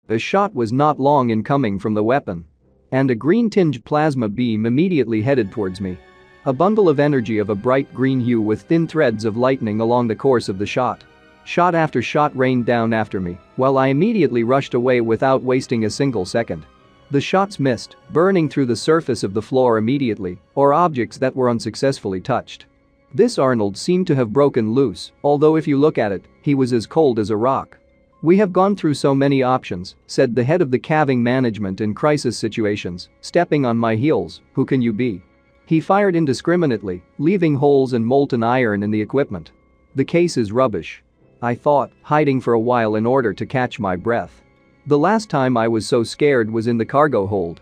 The shot was not long in coming from the weapon. And a green-tinged plasma beam immediately headed towards me. A bundle of energy of a bright green hue with thin threads of lightning along the course of the shot. Shot after shot rained down after me, while I immediately rushed away without wasting a single second. The shots missed, burning through the surface of the floor immediately, or objects that were unsuccessfully touched. This Arnold seemed to have broken loose, although if you look at it, he was as cold as a rock. "We have gone through so many options," said the head of the calving management in crisis situations, stepping on my heels. "Who can you be?" He fired indiscriminately, leaving holes and molten iron in the equipment. "The case is rubbish," I thought, hiding for a while in order to catch my breath. The last time I was so scared was in the cargo hold.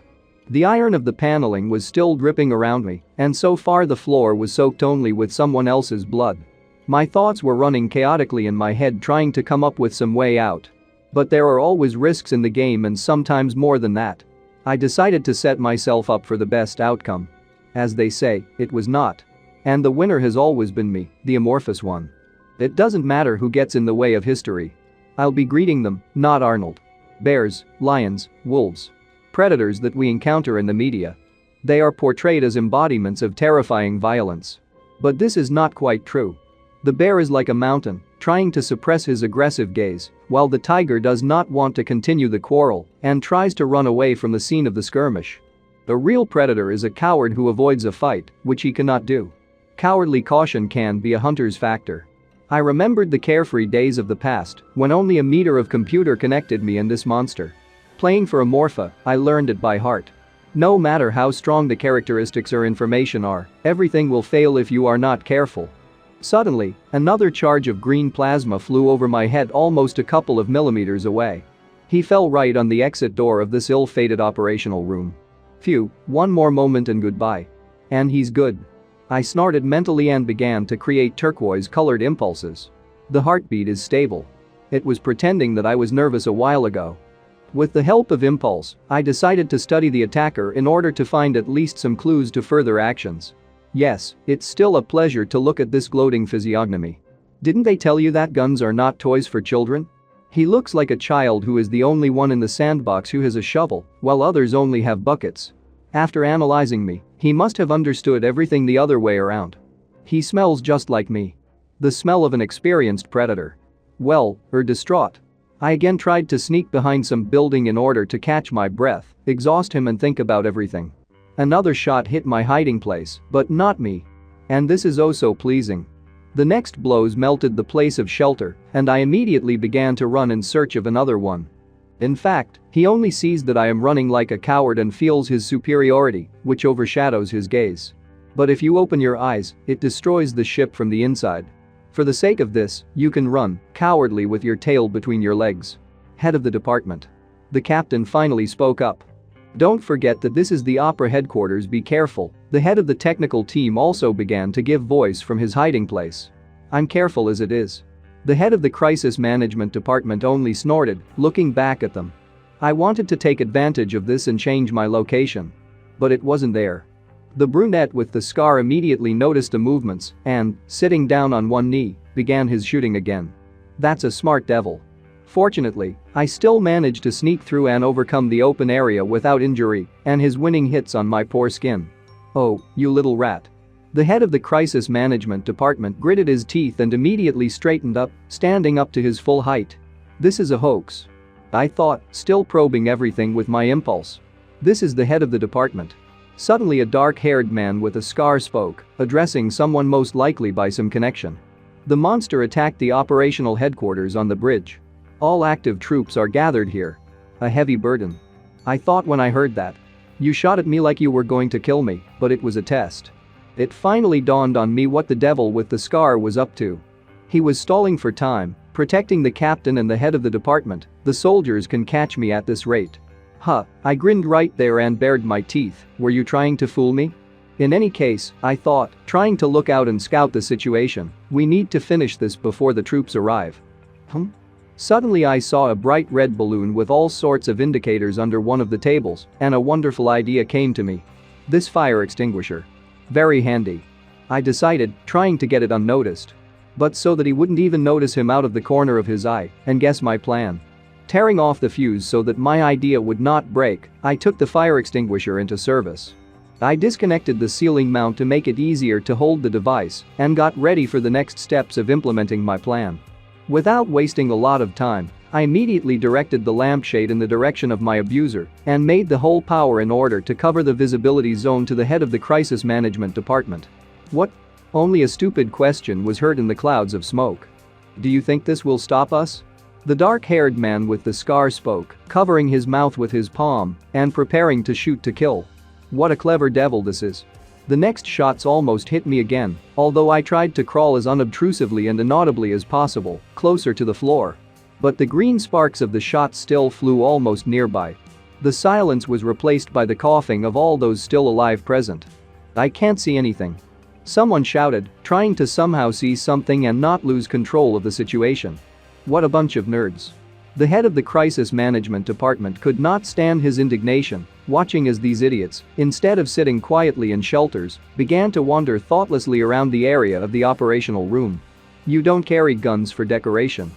The iron of the paneling was still dripping around me, and so far the floor was soaked only with someone else's blood. My thoughts were running chaotically in my head, trying to come up with some way out. But there are always risks in the game, and sometimes more than that. I decided to set myself up for the best outcome. As they say, it was not. And the winner has always been me, the amorphous one. It doesn't matter who gets in the way of history. I'll be greeting them, not Arnold. Bears, lions, wolves. Predators that we encounter in the media. They are portrayed as embodiments of terrifying violence. But this is not quite true. The bear is like a mountain, trying to suppress his aggressive gaze, while the tiger does not want to continue the quarrel and tries to run away from the scene of the skirmish. A real predator is a coward who avoids a fight, which he cannot do. Cowardly caution can be a hunter's factor. I remembered the carefree days of the past, when only a meter of computer connected me and this monster. Playing for Amorpha, I learned it by heart. No matter how strong the characteristics or information are, everything will fail if you are not careful. Suddenly, another charge of green plasma flew over my head almost a couple of millimeters away. He fell right on the exit door of this ill-fated operational room. Phew, one more moment and goodbye. And he's good. I snorted mentally and began to create turquoise-colored impulses. The heartbeat is stable. It was pretending that I was nervous a while ago. With the help of impulse, I decided to study the attacker in order to find at least some clues to further actions. Yes, it's still a pleasure to look at this gloating physiognomy. Didn't they tell you that guns are not toys for children? He looks like a child who is the only one in the sandbox who has a shovel, while others only have buckets. After analyzing me, he must have understood everything the other way around. He smells just like me. The smell of an experienced predator. Well, distraught. I again tried to sneak behind some building in order to catch my breath, exhaust him and think about everything. Another shot hit my hiding place, but not me. And this is oh so pleasing. The next blows melted the place of shelter, and I immediately began to run in search of another one. In fact, he only sees that I am running like a coward and feels his superiority, which overshadows his gaze. But if you open your eyes, it destroys the ship from the inside. For the sake of this, you can run, cowardly with your tail between your legs. Head of the department. The captain finally spoke up. Don't forget that this is the opera headquarters, be careful. The head of the technical team also began to give voice from his hiding place. I'm careful as it is. The head of the crisis management department only snorted, looking back at them. I wanted to take advantage of this and change my location. But it wasn't there. The brunette with the scar immediately noticed the movements and, sitting down on one knee, began his shooting again. That's a smart devil. Fortunately, I still managed to sneak through and overcome the open area without injury and his winning hits on my poor skin. Oh, you little rat. The head of the crisis management department gritted his teeth and immediately straightened up, standing up to his full height. This is a hoax. I thought, still probing everything with my impulse. This is the head of the department. Suddenly a dark-haired man with a scar spoke, addressing someone most likely by some connection. The monster attacked the operational headquarters on the bridge. All active troops are gathered here. A heavy burden. I thought when I heard that. You shot at me like you were going to kill me, but it was a test. It finally dawned on me what the devil with the scar was up to. He was stalling for time, protecting the captain and the head of the department. The soldiers can catch me at this rate. Huh, I grinned right there and bared my teeth. Were you trying to fool me? In any case, I thought, trying to look out and scout the situation, we need to finish this before the troops arrive. Suddenly I saw a bright red balloon with all sorts of indicators under one of the tables, and a wonderful idea came to me. This fire extinguisher. Very handy. I decided, trying to get it unnoticed. But so that he wouldn't even notice him out of the corner of his eye, and guess my plan. Tearing off the fuse so that my idea would not break, I took the fire extinguisher into service. I disconnected the ceiling mount to make it easier to hold the device and got ready for the next steps of implementing my plan. Without wasting a lot of time, I immediately directed the lampshade in the direction of my abuser and made the whole power in order to cover the visibility zone to the head of the crisis management department. What? Only a stupid question was heard in the clouds of smoke. Do you think this will stop us? The dark-haired man with the scar spoke, covering his mouth with his palm and preparing to shoot to kill. What a clever devil this is. The next shots almost hit me again, although I tried to crawl as unobtrusively and inaudibly as possible, closer to the floor. But the green sparks of the shots still flew almost nearby. The silence was replaced by the coughing of all those still alive present. I can't see anything. Someone shouted, trying to somehow see something and not lose control of the situation. What a bunch of nerds. The head of the crisis management department could not stand his indignation, watching as these idiots, instead of sitting quietly in shelters, began to wander thoughtlessly around the area of the operational room. You don't carry guns for decoration.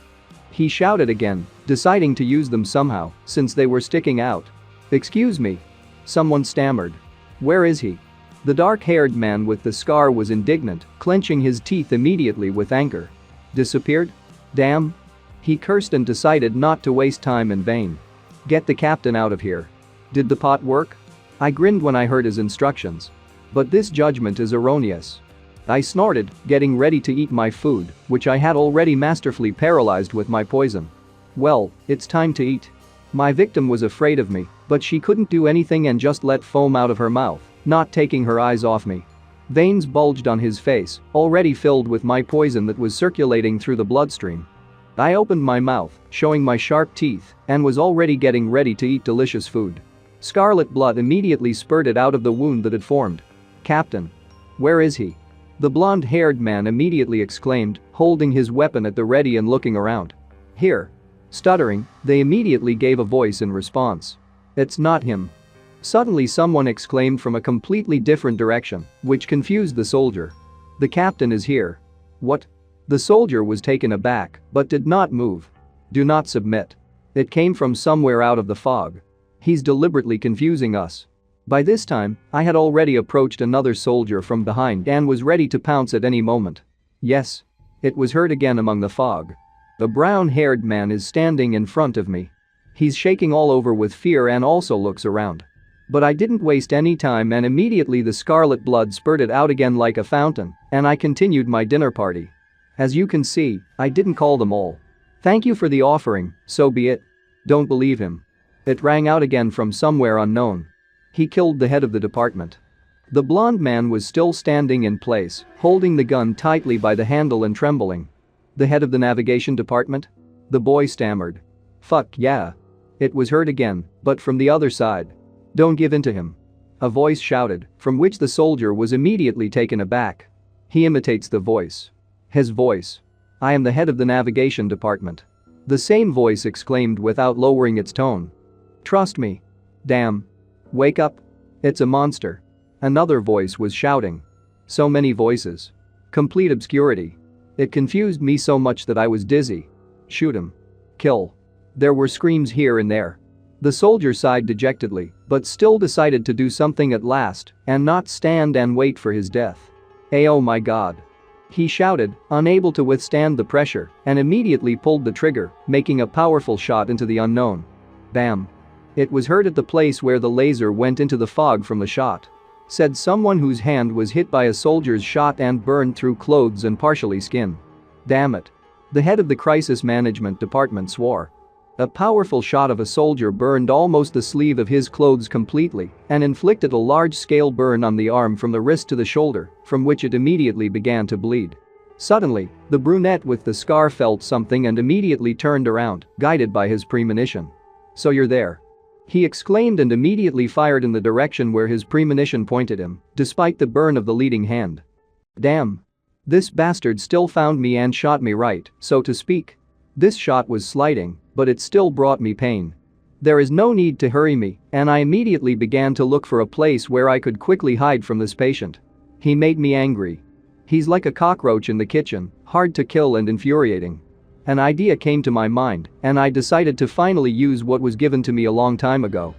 He shouted again, deciding to use them somehow, since they were sticking out. Excuse me. Someone stammered. Where is he? The dark-haired man with the scar was indignant, clenching his teeth immediately with anger. Disappeared? Damn. He cursed and decided not to waste time in vain. Get the captain out of here. Did the pot work? I grinned when I heard his instructions. But this judgment is erroneous. I snorted, getting ready to eat my food, which I had already masterfully paralyzed with my poison. Well, it's time to eat. My victim was afraid of me, but she couldn't do anything and just let foam out of her mouth, not taking her eyes off me. Veins bulged on his face, already filled with my poison that was circulating through the bloodstream. I opened my mouth, showing my sharp teeth, and was already getting ready to eat delicious food. Scarlet blood immediately spurted out of the wound that had formed. Captain. Where is he? The blonde-haired man immediately exclaimed, holding his weapon at the ready and looking around. Here. Stuttering, they immediately gave a voice in response. It's not him. Suddenly someone exclaimed from a completely different direction, which confused the soldier. The captain is here. What? The soldier was taken aback, but did not move. Do not submit. It came from somewhere out of the fog. He's deliberately confusing us. By this time, I had already approached another soldier from behind and was ready to pounce at any moment. Yes. It was heard again among the fog. A brown-haired man is standing in front of me. He's shaking all over with fear and also looks around. But I didn't waste any time and immediately the scarlet blood spurted out again like a fountain, and I continued my dinner party. As you can see, I didn't call them all. Thank you for the offering, so be it. Don't believe him. It rang out again from somewhere unknown. He killed the head of the department. The blonde man was still standing in place, holding the gun tightly by the handle and trembling. The head of the navigation department? The boy stammered. Fuck yeah. It was heard again, but from the other side. Don't give in to him. A voice shouted, from which the soldier was immediately taken aback. He imitates the voice. His voice. I am the head of the navigation department. The same voice exclaimed without lowering its tone. Trust me. Damn. Wake up. It's a monster. Another voice was shouting. So many voices. Complete obscurity. It confused me so much that I was dizzy. Shoot him. Kill. There were screams here and there. The soldier sighed dejectedly, but still decided to do something at last and not stand and wait for his death. Oh my god. He shouted, unable to withstand the pressure, and immediately pulled the trigger, making a powerful shot into the unknown. Bam. It was heard at the place where the laser went into the fog from the shot. Said someone whose hand was hit by a soldier's shot and burned through clothes and partially skin. Damn it. The head of the crisis management department swore. A powerful shot of a soldier burned almost the sleeve of his clothes completely and inflicted a large-scale burn on the arm from the wrist to the shoulder, from which it immediately began to bleed. Suddenly, the brunette with the scar felt something and immediately turned around, guided by his premonition. So you're there. He exclaimed and immediately fired in the direction where his premonition pointed him, despite the burn of the leading hand. Damn. This bastard still found me and shot me right, so to speak. This shot was sliding, but it still brought me pain. There is no need to hurry me, and I immediately began to look for a place where I could quickly hide from this patient. He made me angry. He's like a cockroach in the kitchen, hard to kill and infuriating. An idea came to my mind, and I decided to finally use what was given to me a long time ago.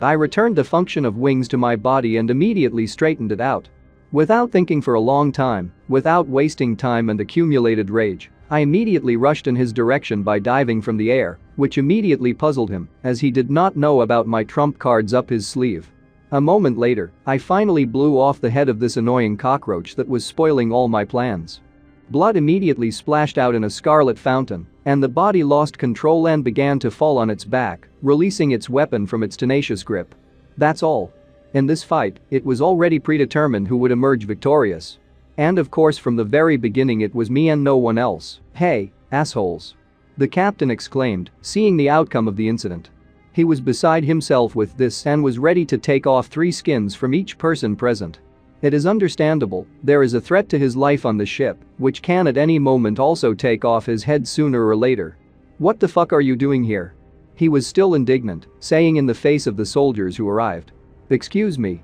I returned the function of wings to my body and immediately straightened it out. Without thinking for a long time, without wasting time and accumulated rage, I immediately rushed in his direction by diving from the air, which immediately puzzled him, as he did not know about my trump cards up his sleeve. A moment later, I finally blew off the head of this annoying cockroach that was spoiling all my plans. Blood immediately splashed out in a scarlet fountain, and the body lost control and began to fall on its back, releasing its weapon from its tenacious grip. That's all. In this fight, it was already predetermined who would emerge victorious. And of course from the very beginning it was me and no one else. "Hey, assholes!" the captain exclaimed, seeing the outcome of the incident. He was beside himself with this and was ready to take off 3 skins from each person present. It is understandable, there is a threat to his life on the ship, which can at any moment also take off his head sooner or later. "What the fuck are you doing here?" he was still indignant, saying in the face of the soldiers who arrived. "Excuse me."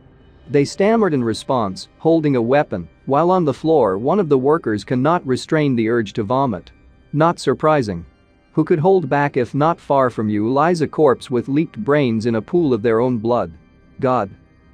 They stammered in response, holding a weapon, while on the floor one of the workers cannot restrain the urge to vomit. Not surprising. Who could hold back if not far from you lies a corpse with leaked brains in a pool of their own blood? God.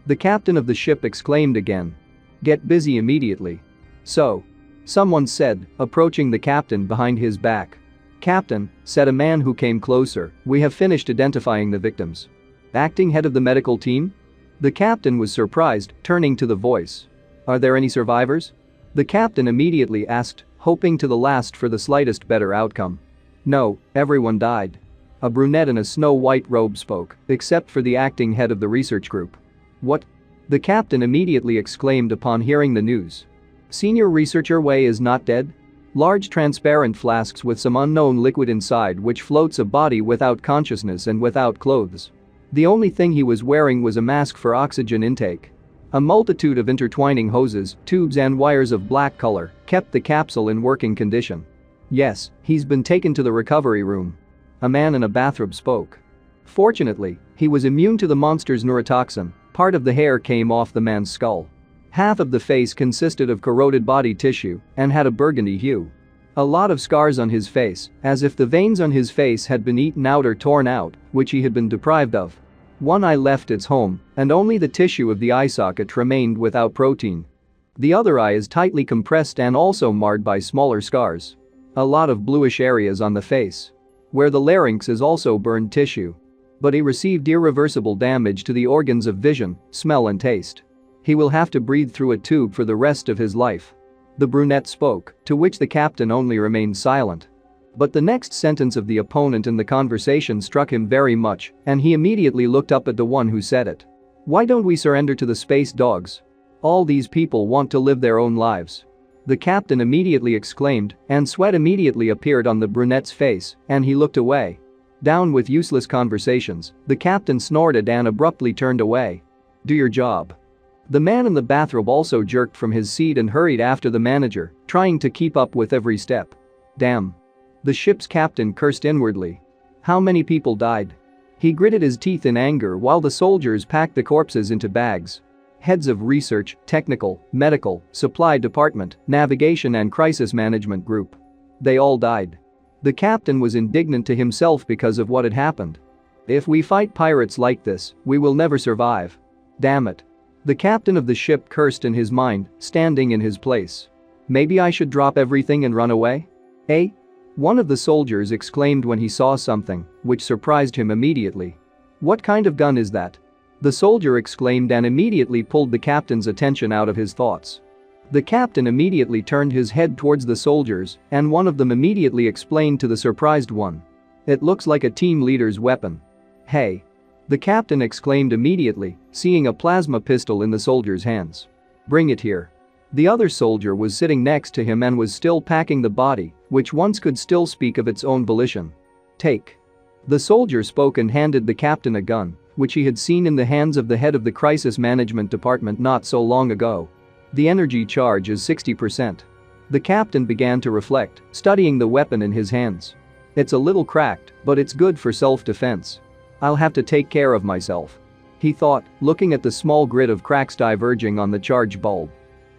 The captain of the ship exclaimed again. "Get busy immediately." "So?" someone said, approaching the captain behind his back. "Captain," said a man who came closer, "we have finished identifying the victims." "Acting head of the medical team?" The captain was surprised, turning to the voice. "Are there any survivors?" the captain immediately asked, hoping to the last for the slightest better outcome. "No, everyone died." A brunette in a snow-white robe spoke, except for the acting head of the research group. "What?" the captain immediately exclaimed upon hearing the news. "Senior researcher Wei is not dead?" Large transparent flasks with some unknown liquid inside which floats a body without consciousness and without clothes. The only thing he was wearing was a mask for oxygen intake. A multitude of intertwining hoses, tubes and wires of black color kept the capsule in working condition. "Yes, he's been taken to the recovery room." A man in a bathrobe spoke. Fortunately, he was immune to the monster's neurotoxin. Part of the hair came off the man's skull. Half of the face consisted of corroded body tissue and had a burgundy hue. A lot of scars on his face, as if the veins on his face had been eaten out or torn out, which he had been deprived of. One eye left its home, and only the tissue of the eye socket remained without protein. The other eye is tightly compressed and also marred by smaller scars. A lot of bluish areas on the face. Where the larynx is also burned tissue. But he received irreversible damage to the organs of vision, smell and taste. He will have to breathe through a tube for the rest of his life. The brunette spoke, to which the captain only remained silent. But the next sentence of the opponent in the conversation struck him very much, and he immediately looked up at the one who said it. "Why don't we surrender to the space dogs? All these people want to live their own lives." The captain immediately exclaimed, and sweat immediately appeared on the brunette's face, and he looked away. "Down with useless conversations," the captain snorted and abruptly turned away. "Do your job." The man in the bathrobe also jerked from his seat and hurried after the manager, trying to keep up with every step. "Damn." The ship's captain cursed inwardly. How many people died? He gritted his teeth in anger while the soldiers packed the corpses into bags. Heads of research, technical, medical, supply department, navigation and crisis management group. They all died. The captain was indignant to himself because of what had happened. "If we fight pirates like this, we will never survive. Damn it." The captain of the ship cursed in his mind, standing in his place. "Maybe I should drop everything and run away?" "Eh?" one of the soldiers exclaimed when he saw something, which surprised him immediately. "What kind of gun is that?" the soldier exclaimed and immediately pulled the captain's attention out of his thoughts. The captain immediately turned his head towards the soldiers, and one of them immediately explained to the surprised one. "It looks like a team leader's weapon." "Hey!" the captain exclaimed immediately, seeing a plasma pistol in the soldier's hands. "Bring it here." The other soldier was sitting next to him and was still packing the body, which once could still speak of its own volition. "Take." The soldier spoke and handed the captain a gun, which he had seen in the hands of the head of the crisis management department not so long ago. "The energy charge is 60%. The captain began to reflect, studying the weapon in his hands. "It's a little cracked, but it's good for self-defense. I'll have to take care of myself," he thought, looking at the small grid of cracks diverging on the charge bulb.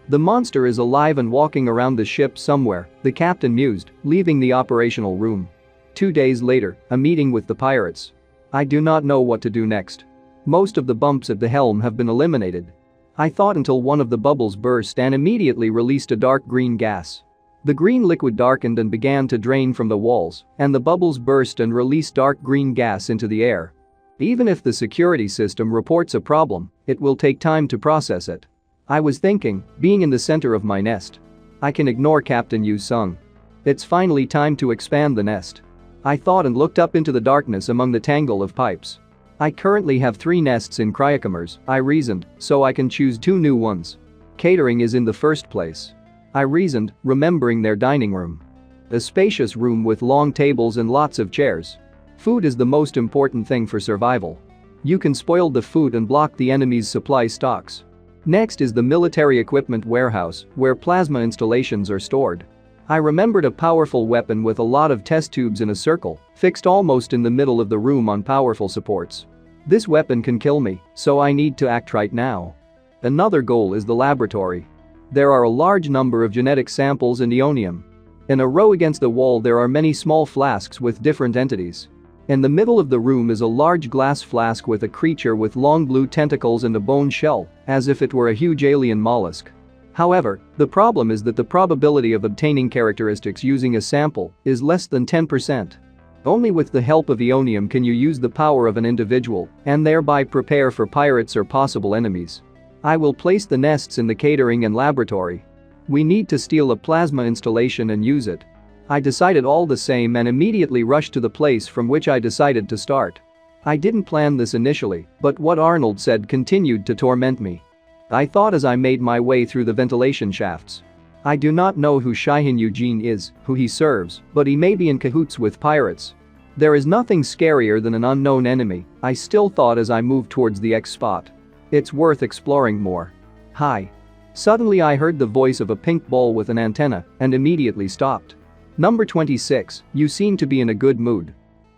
The monster is alive and walking around the ship somewhere, the captain mused, leaving the operational room. 2 days later, a meeting with the pirates. I do not know what to do next. Most of the bumps at the helm have been eliminated. I thought until one of the bubbles burst and immediately released a dark green gas. The green liquid darkened and began to drain from the walls, and the bubbles burst and released dark green gas into the air. Even if the security system reports a problem, it will take time to process it. I was thinking, being in the center of my nest. I can ignore Captain Yu Sung. It's finally time to expand the nest. I thought and looked up into the darkness among the tangle of pipes. I currently have 3 nests in cryocomers, I reasoned, so I can choose 2 new ones. Catering is in the first place. I reasoned, remembering their dining room. A spacious room with long tables and lots of chairs. Food is the most important thing for survival. You can spoil the food and block the enemy's supply stocks. Next is the military equipment warehouse, where plasma installations are stored. I remembered a powerful weapon with a lot of test tubes in a circle, fixed almost in the middle of the room on powerful supports. This weapon can kill me, so I need to act right now. Another goal is the laboratory. There are a large number of genetic samples and ionium. In a row against the wall there are many small flasks with different entities. In the middle of the room is a large glass flask with a creature with long blue tentacles and a bone shell, as if it were a huge alien mollusk. However, the problem is that the probability of obtaining characteristics using a sample is less than 10%. Only with the help of ionium can you use the power of an individual and thereby prepare for pirates or possible enemies. I will place the nests in the catering and laboratory. We need to steal a plasma installation and use it. I decided all the same and immediately rushed to the place from which I decided to start. I didn't plan this initially, but what Arnold said continued to torment me. I thought as I made my way through the ventilation shafts. I do not know who Shihin Eugene is, who he serves, but he may be in cahoots with pirates. There is nothing scarier than an unknown enemy, I still thought as I moved towards the X spot. It's worth exploring more. Hi. Suddenly I heard the voice of a pink ball with an antenna and immediately stopped. Number 26, you seem to be in a good mood.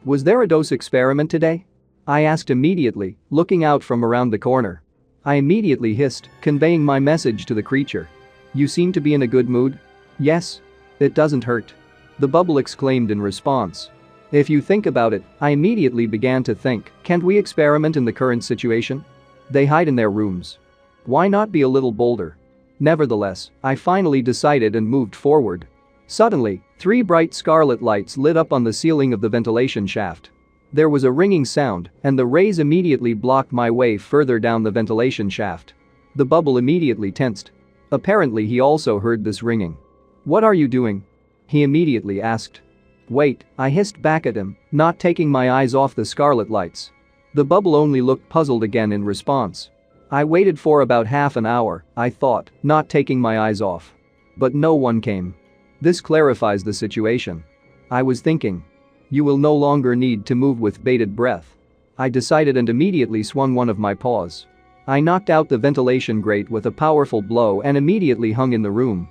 Was there a dose experiment today? I asked immediately, looking out from around the corner. I immediately hissed, conveying my message to the creature. You seem to be in a good mood? Yes. It doesn't hurt. The bubble exclaimed in response. If you think about it, I immediately began to think, can't we experiment in the current situation? They hide in their rooms. Why not be a little bolder? Nevertheless, I finally decided and moved forward. Suddenly, 3 bright scarlet lights lit up on the ceiling of the ventilation shaft. There was a ringing sound, and the rays immediately blocked my way further down the ventilation shaft. The bubble immediately tensed. Apparently he also heard this ringing. What are you doing? He immediately asked. Wait, I hissed back at him, not taking my eyes off the scarlet lights. The bubble only looked puzzled again in response. I waited for about half an hour, I thought, not taking my eyes off. But no one came. This clarifies the situation. I was thinking. You will no longer need to move with bated breath. I decided and immediately swung one of my paws. I knocked out the ventilation grate with a powerful blow and immediately hung in the room.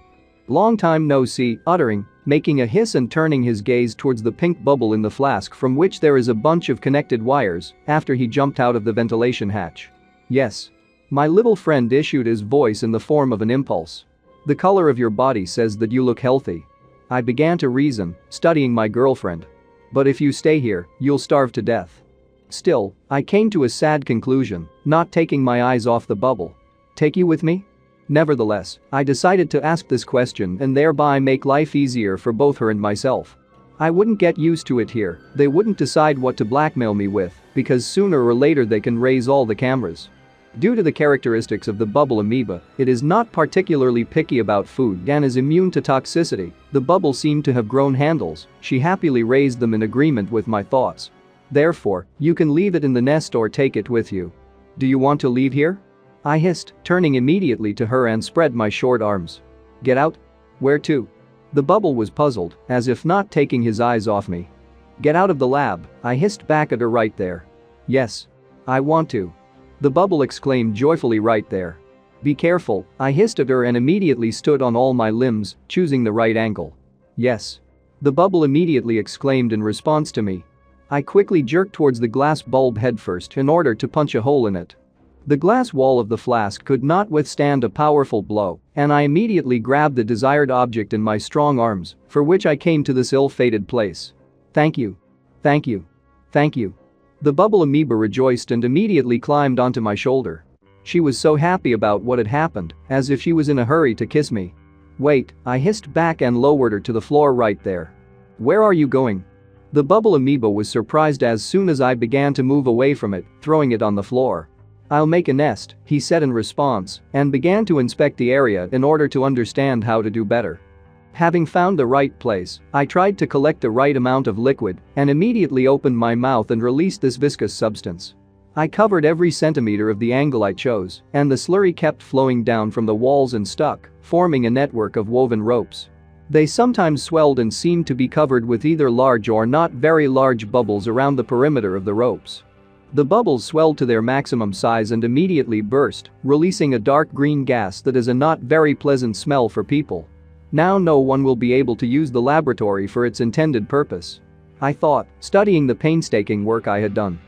Long time no see, uttering, making a hiss and turning his gaze towards the pink bubble in the flask from which there is a bunch of connected wires after he jumped out of the ventilation hatch. Yes. My little friend issued his voice in the form of an impulse. The color of your body says that you look healthy. I began to reason, studying my girlfriend. But if you stay here, you'll starve to death. Still, I came to a sad conclusion, not taking my eyes off the bubble. Take you with me? Nevertheless, I decided to ask this question and thereby make life easier for both her and myself. I wouldn't get used to it here, they wouldn't decide what to blackmail me with, because sooner or later they can raise all the cameras. Due to the characteristics of the bubble amoeba, it is not particularly picky about food and is immune to toxicity. The bubble seemed to have grown handles, she happily raised them in agreement with my thoughts. Therefore, you can leave it in the nest or take it with you. Do you want to leave here? I hissed, turning immediately to her and spread my short arms. Get out? Where to? The bubble was puzzled, as if not taking his eyes off me. Get out of the lab, I hissed back at her right there. Yes. I want to. The bubble exclaimed joyfully right there. Be careful, I hissed at her and immediately stood on all my limbs, choosing the right angle. Yes. The bubble immediately exclaimed in response to me. I quickly jerked towards the glass bulb headfirst in order to punch a hole in it. The glass wall of the flask could not withstand a powerful blow, and I immediately grabbed the desired object in my strong arms, for which I came to this ill-fated place. Thank you. Thank you. Thank you. The bubble amoeba rejoiced and immediately climbed onto my shoulder. She was so happy about what had happened, as if she was in a hurry to kiss me. Wait, I hissed back and lowered her to the floor right there. Where are you going? The bubble amoeba was surprised as soon as I began to move away from it, throwing it on the floor. I'll make a nest, he said in response, and began to inspect the area in order to understand how to do better. Having found the right place, I tried to collect the right amount of liquid and immediately opened my mouth and released this viscous substance. I covered every centimeter of the angle I chose, and the slurry kept flowing down from the walls and stuck, forming a network of woven ropes. They sometimes swelled and seemed to be covered with either large or not very large bubbles around the perimeter of the ropes. The bubbles swelled to their maximum size and immediately burst, releasing a dark green gas that is a not very pleasant smell for people. Now no one will be able to use the laboratory for its intended purpose. I thought, studying the painstaking work I had done.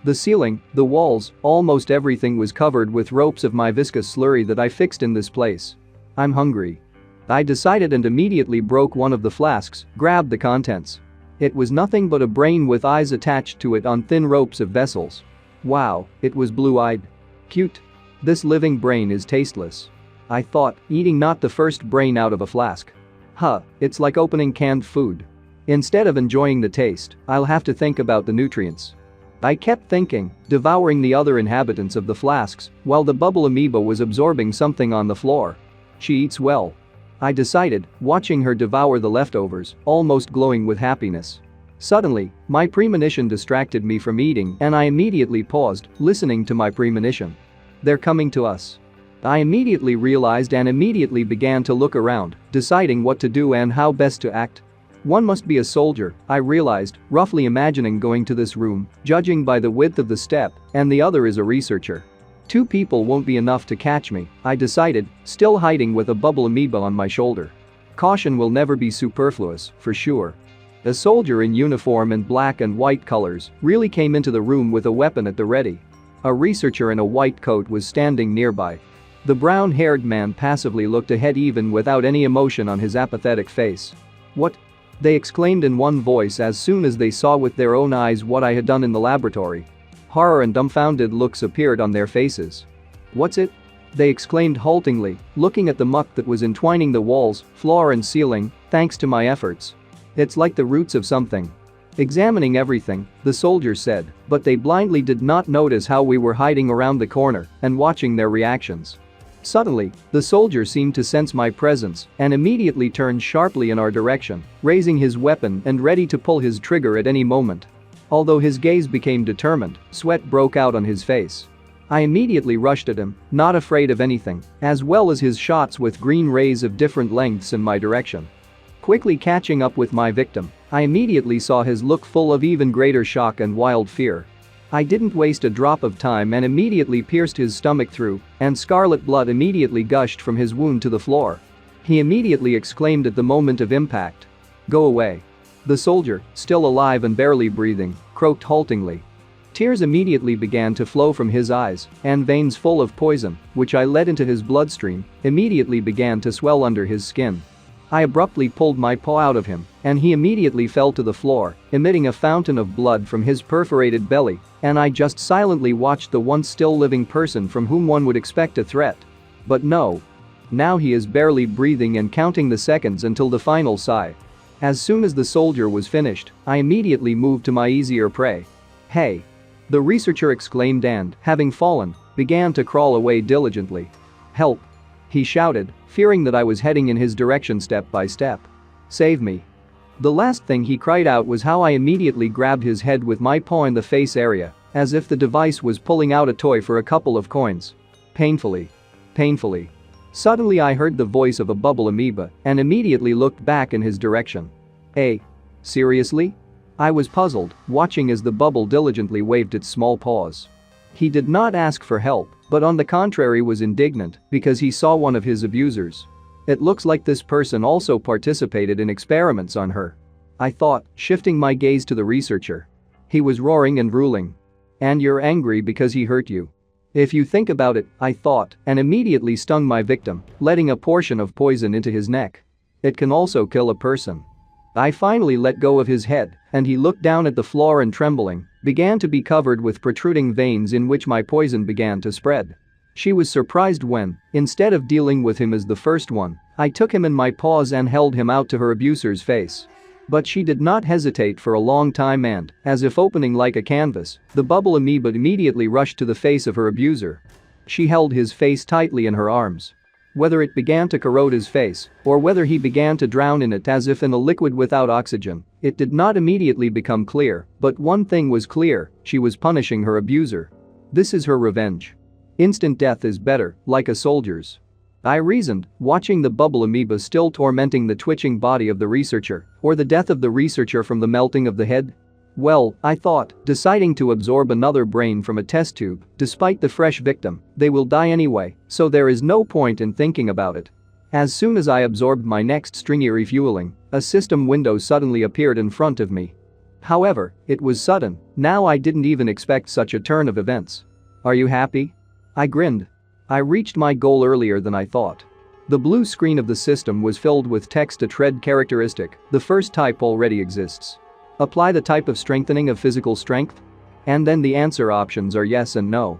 The ceiling, the walls, almost everything was covered with ropes of my viscous slurry that I fixed in this place. I'm hungry. I decided and immediately broke one of the flasks, grabbed the contents. It was nothing but a brain with eyes attached to it on thin ropes of vessels. Wow, it was blue-eyed. Cute. This living brain is tasteless. I thought, eating not the first brain out of a flask. It's like opening canned food. Instead of enjoying the taste, I'll have to think about the nutrients. I kept thinking, devouring the other inhabitants of the flasks, while the bubble amoeba was absorbing something on the floor. She eats well. I decided, watching her devour the leftovers, almost glowing with happiness. Suddenly, my premonition distracted me from eating and I immediately paused, listening to my premonition. They're coming to us. I immediately realized and immediately began to look around, deciding what to do and how best to act. One must be a soldier, I realized, roughly imagining going to this room, judging by the width of the step, and the other is a researcher. 2 people won't be enough to catch me, I decided, still hiding with a bubble amoeba on my shoulder. Caution will never be superfluous, for sure. A soldier in uniform in black and white colors really came into the room with a weapon at the ready. A researcher in a white coat was standing nearby. The brown-haired man passively looked ahead even without any emotion on his apathetic face. What? They exclaimed in one voice as soon as they saw with their own eyes what I had done in the laboratory. Horror and dumbfounded looks appeared on their faces. What's it? They exclaimed haltingly, looking at the muck that was entwining the walls, floor and ceiling, thanks to my efforts. It's like the roots of something. Examining everything, the soldiers said, but they blindly did not notice how we were hiding around the corner and watching their reactions. Suddenly, the soldier seemed to sense my presence and immediately turned sharply in our direction, raising his weapon and ready to pull his trigger at any moment. Although his gaze became determined, sweat broke out on his face. I immediately rushed at him, not afraid of anything, as well as his shots with green rays of different lengths in my direction. Quickly catching up with my victim, I immediately saw his look full of even greater shock and wild fear. I didn't waste a drop of time and immediately pierced his stomach through, and scarlet blood immediately gushed from his wound to the floor. He immediately exclaimed at the moment of impact. Go away. The soldier, still alive and barely breathing, croaked haltingly. Tears immediately began to flow from his eyes, and veins full of poison, which I let into his bloodstream, immediately began to swell under his skin. I abruptly pulled my paw out of him, and he immediately fell to the floor, emitting a fountain of blood from his perforated belly, and I just silently watched the once still living person from whom one would expect a threat. But no. Now he is barely breathing and counting the seconds until the final sigh. As soon as the soldier was finished, I immediately moved to my easier prey. Hey! The researcher exclaimed and, having fallen, began to crawl away diligently. Help! He shouted, fearing that I was heading in his direction step by step. Save me! The last thing he cried out was how I immediately grabbed his head with my paw in the face area, as if the device was pulling out a toy for a couple of coins. Painfully. Painfully. Suddenly I heard the voice of a bubble amoeba and immediately looked back in his direction. Hey. Seriously? I was puzzled, watching as the bubble diligently waved its small paws. He did not ask for help, but on the contrary was indignant because he saw one of his abusers. It looks like this person also participated in experiments on her. I thought, shifting my gaze to the researcher. He was roaring and ruling. And you're angry because he hurt you. If you think about it, I thought, and immediately stung my victim, letting a portion of poison into his neck. It can also kill a person. I finally let go of his head, and he looked down at the floor and trembling, began to be covered with protruding veins in which my poison began to spread. She was surprised when, instead of dealing with him as the first one, I took him in my paws and held him out to her abuser's face. But she did not hesitate for a long time and, as if opening like a canvas, the bubble amoeba immediately rushed to the face of her abuser. She held his face tightly in her arms. Whether it began to corrode his face, or whether he began to drown in it as if in a liquid without oxygen, it did not immediately become clear, but one thing was clear: she was punishing her abuser. This is her revenge. Instant death is better, like a soldier's. I reasoned, watching the bubble amoeba still tormenting the twitching body of the researcher, or the death of the researcher from the melting of the head. Well, I thought, deciding to absorb another brain from a test tube, despite the fresh victim, they will die anyway, so there is no point in thinking about it. As soon as I absorbed my next stringy refueling, a system window suddenly appeared in front of me. However, it was sudden. Now I didn't even expect such a turn of events. Are you happy? I grinned. I reached my goal earlier than I thought. The blue screen of the system was filled with text: a tread characteristic, the first type already exists. Apply the type of strengthening of physical strength? And then the answer options are yes and no.